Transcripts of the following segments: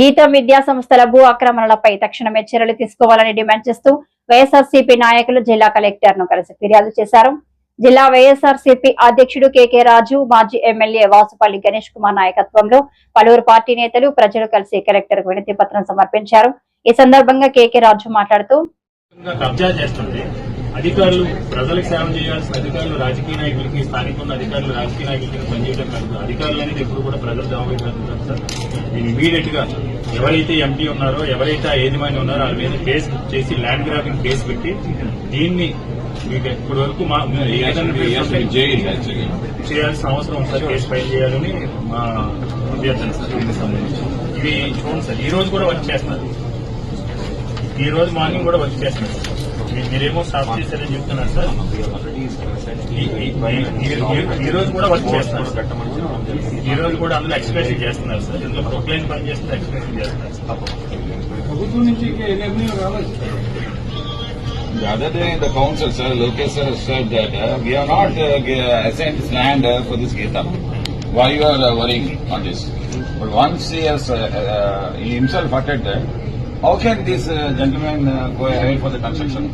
గీతం విద్యా సంస్థల భూ ఆక్రమణలపై తక్షణమే చర్యలు తీసుకోవాలని డిమాండ్ చేస్తూ వైఎస్ఆర్సీపీ నాయకులు జిల్లా కలెక్టర్ ను కలిసి ఫిర్యాదు చేశారు. జిల్లా వైఎస్ఆర్సీపీ అధ్యక్షుడు కె రాజు, మాజీ ఎమ్మెల్యే వాసుపల్లి గణేష్ కుమార్ నాయకత్వంలో పలువురు పార్టీ నేతలు, ప్రజలు కలిసి కలెక్టర్ కు వినతి పత్రం సమర్పించారు. ఈ సందర్భంగా కె రాజు మాట్లాడుతూ అధికారులు ప్రజలకు సేవ చేయాల్సిన అధికారులు రాజకీయ నాయకులకి, స్థానిక ఉన్న అధికారులు రాజకీయ నాయకులకి పనిచేయడం కాదు. అధికారులు అనేది ఎప్పుడు కూడా ప్రజలు జవాబుదారు సార్. నేను ఇమీడియట్ గా ఎవరైతే ఎంపీ ఉన్నారో, ఎవరైతే ఆ యజమాని ఉన్నారో వాళ్ళ మీద కేసు బుక్ చేసి ల్యాండ్ గ్రాబింగ్ కేసు పెట్టి దీన్ని మీకు ఇప్పటి వరకు చేయాల్సిన అవసరం ఉంది సార్. కేసు ఫైల్ చేయాలని మా అభ్యర్థన సార్. దీనికి సంబంధించి ఇది చూడండి సార్, ఈ రోజు కూడా వర్క్ చేస్తున్నారు. ఈ రోజు మార్నింగ్ కూడా వర్క్ చేస్తున్నారు. మీరేమో స్టాప్ చేశారని చెప్తున్నారు సార్. ఈ రోజు కూడా వర్క్ చేస్తున్నారు. ఈ రోజు కూడా అందులో ఎక్స్ప్రెషన్ చేస్తున్నారు సార్. ఇందులో ప్రొక్లైన్ పని చేస్తున్నారు, ఎక్స్ప్రెషన్ చేస్తున్నారు సార్. ప్రభుత్వం నుంచి నిర్ణయం రావాలి. The other day in the council, sir, Lokesh sir said that we are not assigned this land for this Gita. Why you are worrying on this? But once he has he himself uttered that, how can this gentleman go ahead for the construction?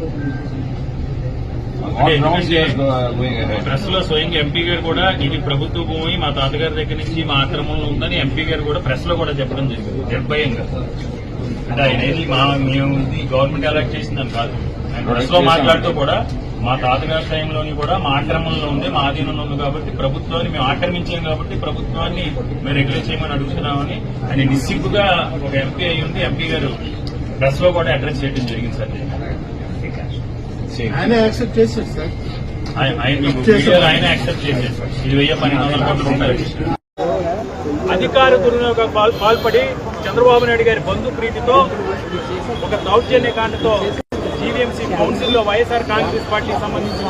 On what grounds he is going ahead? Press లో స్వయంగా MP గారు కూడా ఇది ప్రభుత్వ భూమి, మా తాతగారి దగ్గర నుంచి మా ఆక్రమణలో ఉందని ఎంపీ గారు కూడా ప్రెస్ లో కూడా చెప్పడం జరిగింది నిర్భయంగా. అంటే ఆయన ఏది మేము గవర్నమెంట్ అలాట్ చేసిందని కాదు. ఆయన ప్రెస్ లో మాట్లాడుతూ కూడా మా తాతగారి టైంలోని కూడా మా ఆక్రమణలో ఉంది, మా ఆధీనంలో ఉంది కాబట్టి ప్రభుత్వాన్ని మేము ఆక్రమించాం కాబట్టి ప్రభుత్వాన్ని మేము రెగ్యులేట్ చేయమని అడుగుతున్నామని ఆయన నిస్సిగ్గుగా ఒక ఎంపీ అయి ఉంది. ఎంపీ గారు ప్రెస్ లో కూడా అడ్రస్ చేయడం జరిగింది సార్. ఆయన యాక్సెప్ట్ చేశారు సార్. ఆయన యాక్సెప్ట్ చేశారు సార్. ఇది 1000-1200 కోట్ల రూపాయలు. అధికార దుర్వినియోగం పాల్పడి చంద్రబాబు నాయుడు గారి బంధు ప్రీతితో ఒక దౌర్జన్యకాండతో జీవీఎంసీ కౌన్సిల్లో వైఎస్ఆర్ కాంగ్రెస్ పార్టీకి సంబంధించిన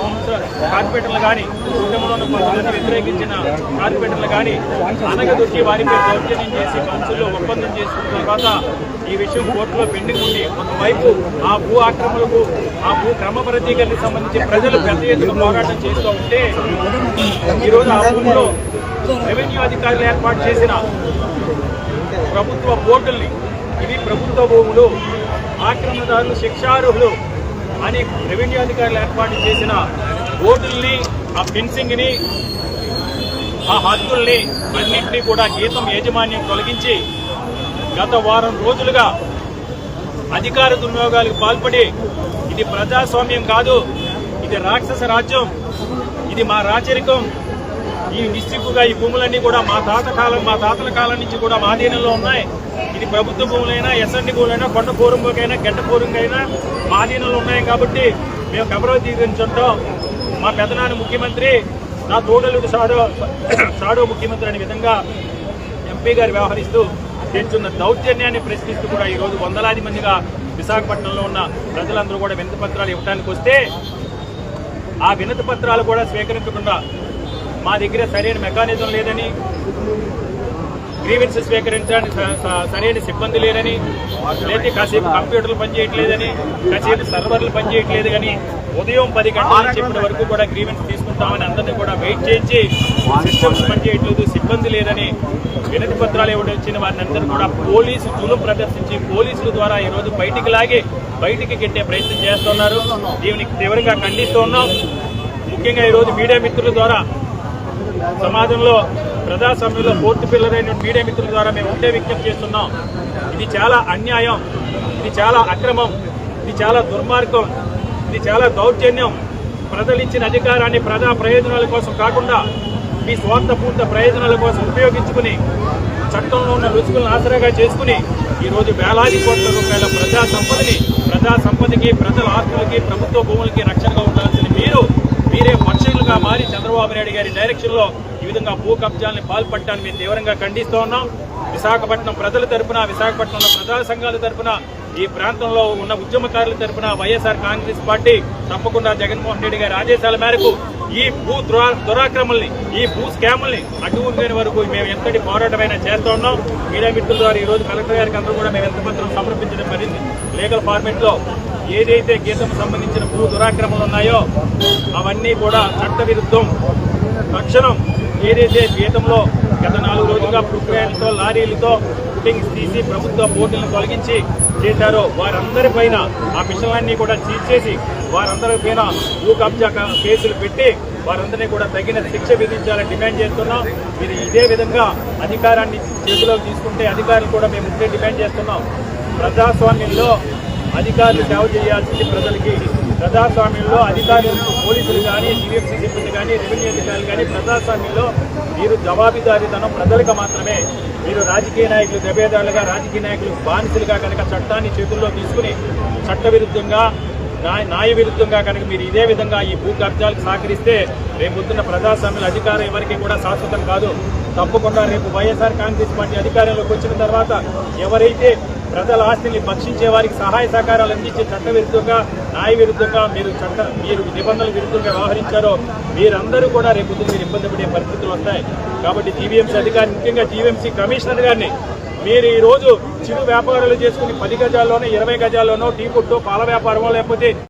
కార్పొరేటర్లు కానీ, కుటుంబంలో ఉన్న కొంతమంది వ్యతిరేకించిన కార్పొరేటర్లు కానీ అనగదొక్కి వారిపై దౌర్జన్యం చేసి కౌన్సిల్లో ఒప్పందం చేసుకున్న తర్వాత ఈ విషయం కోర్టులో పెండింగ్ ఉండి ఒకవైపు ఆ భూ ఆక్రమణకు, ఆ భూ క్రమబద్ధీకరణకు సంబంధించి ప్రజలు పెద్ద ఎత్తున పోరాటం చేస్తూ ఉంటే ఈరోజు ఆ భూమిలో రెవెన్యూ అధికారులు ఏర్పాటు చేసిన ప్రభుత్వ బోర్డుల్ని, ఇవి ప్రభుత్వ భూములు, ఆక్రమణదారులు శిక్షార్హులు అని రెవెన్యూ అధికారులు ఏర్పాటు చేసిన బోర్డుల్ని, ఆ ఫెన్సింగ్ ని, ఆ హద్దుల్ని అన్నింటినీ కూడా గీతం యాజమాన్యం తొలగించి గత వారం రోజులుగా అధికార దుర్వినియోగాలకు పాల్పడి ఇది ప్రజాస్వామ్యం కాదు, ఇది రాక్షస రాజ్యం, ఇది మా రాచరికం, ఈ నిస్సిగ్గుగా ఈ భూములన్నీ కూడా మా తాతల కాలం నుంచి కూడా మా ఆధీనంలో ఉన్నాయి. ఇది ప్రభుత్వ భూములైనా, ఎస్ఎండి భూములైనా, కొండ పూర్వంకైనా, గడ్డ పూర్వంకైనా మా ఆధీనంలో ఉన్నాయి కాబట్టి మేము కబరోధీకరించుంటాం. మా పెదనాన్న ముఖ్యమంత్రి, నా తోడలుడు షాడో ముఖ్యమంత్రి అనే విధంగా ఎంపీ గారు వ్యవహరిస్తూ చేస్తున్న దౌర్జన్యాన్ని ప్రశ్నిస్తూ కూడా ఈరోజు వందలాది మందిగా విశాఖపట్నంలో ఉన్న ప్రజలందరూ కూడా వినతి పత్రాలు ఇవ్వడానికి వస్తే ఆ వినతి పత్రాలు కూడా స్వీకరించకుండా మా దగ్గర సరైన మెకానిజం లేదని, గ్రీవెన్స్ స్వీకరించడానికి సరైన సిబ్బంది లేదని, లేదా కాసేపు కంప్యూటర్లు పనిచేయట్లేదని, కాసేపు సర్వర్లు పనిచేయట్లేదు కానీ ఉదయం 10 గంటల నుంచి ఇప్పటి వరకు కూడా గ్రీవెన్స్ తీసుకుంటామని అందరినీ కూడా వెయిట్ చేయించి సిస్టమ్స్ పనిచేయట్లేదు, సిబ్బంది లేదని వినతి పత్రాలు ఇవ్వడం వచ్చిన వారిని అందరూ కూడా పోలీసు జులుం ప్రదర్శించి పోలీసుల ద్వారా ఈరోజు బయటికి కెట్టే ప్రయత్నం చేస్తున్నారు. దీన్ని తీవ్రంగా ఖండిస్తూ ఉన్నాం. ముఖ్యంగా ఈరోజు మీడియా మిత్రుల ద్వారా సమాజంలో ప్రజాస్వామ్యంలో పూర్తి పిల్లలైన మీడియా మిత్రుల ద్వారా మేము ఒకటే విజ్ఞప్తి చేస్తున్నాం. ఇది చాలా అన్యాయం, ఇది చాలా అక్రమం, ఇది చాలా దుర్మార్గం, ఇది చాలా దౌర్జన్యం. ప్రజలు ఇచ్చిన అధికారాన్ని ప్రజా ప్రయోజనాల కోసం కాకుండా మీ స్వార్థపూర్త ప్రయోజనాల కోసం ఉపయోగించుకుని చట్టంలో ఉన్న రుచుకులను ఆసరాగా చేసుకుని ఈరోజు వేలాది కోట్ల రూపాయల ప్రజా సంపదకి, ప్రజల ఆస్తులకి, ప్రభుత్వ భూములకి రక్షణగా ఉండాల్సిన మీరే పక్షులుగా మారి చంద్రబాబు నాయుడు గారి డైరెక్షన్ లో ఈ విధంగా భూ కబ్జాలను పాల్పడటాన్ని మేము తీవ్రంగా ఖండిస్తూ ఉన్నాం. విశాఖపట్నం ప్రజల తరపున, విశాఖపట్నంలో ప్రజా సంఘాల తరపున, ఈ ప్రాంతంలో ఉన్న ఉద్యమకారుల తరపున వైఎస్ఆర్ కాంగ్రెస్ పార్టీ తప్పకుండా జగన్మోహన్ రెడ్డి గారి ఆదేశాల మేరకు ఈ భూ దురాక్రమల్ని, ఈ భూ స్కాముల్ని అడ్డుకునే వరకు మేము ఎంతటి పోరాటమైనా చేస్తూ ఉన్నాం. మీడియా మిత్రుల ద్వారా ఈ రోజు కలెక్టర్ గారికి అందరూ కూడా మేము ఎంత పత్రం సమర్పించడం జరిగింది. లీగల్ ఫార్మేట్ లో ఏదైతే గీతం సంబంధించిన భూ దురాక్రమలు ఉన్నాయో అవన్నీ కూడా చట్ట విరుద్ధం. తక్షణం ఏదైతే గీతంలో గత 4 రోజులుగా ప్రక్రియలతో, లారీలతో పుట్టింగ్స్ తీసి ప్రభుత్వ బోర్డులను తొలగించి చేశారో వారందరిపైన ఆ మిషన్లన్నీ కూడా సీజ్ చేసి వారందరిపైన భూ కబ్జా కేసులు పెట్టి వారందరినీ కూడా తగిన శిక్ష విధించాలని డిమాండ్ చేస్తున్నాం. ఇది ఇదే విధంగా అధికారాన్ని చేతిలోకి తీసుకుంటే అధికారులు కూడా మేము ఉంటే డిమాండ్ చేస్తున్నాం. ప్రజాస్వామ్యంలో అధికారులు సేవ చేయాల్సింది ప్రజలకి. ప్రజాస్వామ్యంలో అధికారులు పోలీసులు కానీ, జీవీఎంసీ సిబ్బంది కానీ, రెవెన్యూ అధికారులు కానీ ప్రజాస్వామ్యంలో మీరు జవాబుదారీతనం ప్రజలకు మాత్రమే. మీరు రాజకీయ నాయకులు దెబ్బేదారులుగా, రాజకీయ నాయకులు బానిసలుగా కనుక చట్టాన్ని చేతుల్లో తీసుకుని చట్టవిరుద్ధంగా న్యాయ విరుద్ధంగా కనుక మీరు ఇదే విధంగా ఈ భూ కబ్జాలకు సహకరిస్తే రేపొద్దున్న ప్రజాస్వామ్య అధికారం ఎవరికి కూడా శాశ్వతం కాదు. తప్పకుండా రేపు వైఎస్ఆర్ కాంగ్రెస్ పార్టీ అధికారంలోకి వచ్చిన తర్వాత ఎవరైతే ప్రజల ఆస్తిని భక్షించే వారికి సహాయ సహకారాలు అందించే చట్ట విరుద్ధంగా, న్యాయ విరుద్ధంగా మీరు నిబంధనల విరుద్ధంగా వ్యవహరించారో మీరందరూ కూడా రేపు మీరు ఇబ్బంది పడే పరిస్థితులు వస్తాయి. కాబట్టి జీవీఎంసీ అధికారి, ముఖ్యంగా జీవీఎంసీ కమిషనర్ గారిని మీరు ఈ రోజు చిరు వ్యాపారాలు చేసుకుని 10 గజాల్లోనో 20 గజాల్లోనో టీ కొట్టో పాల వ్యాపారమో లేకపోతే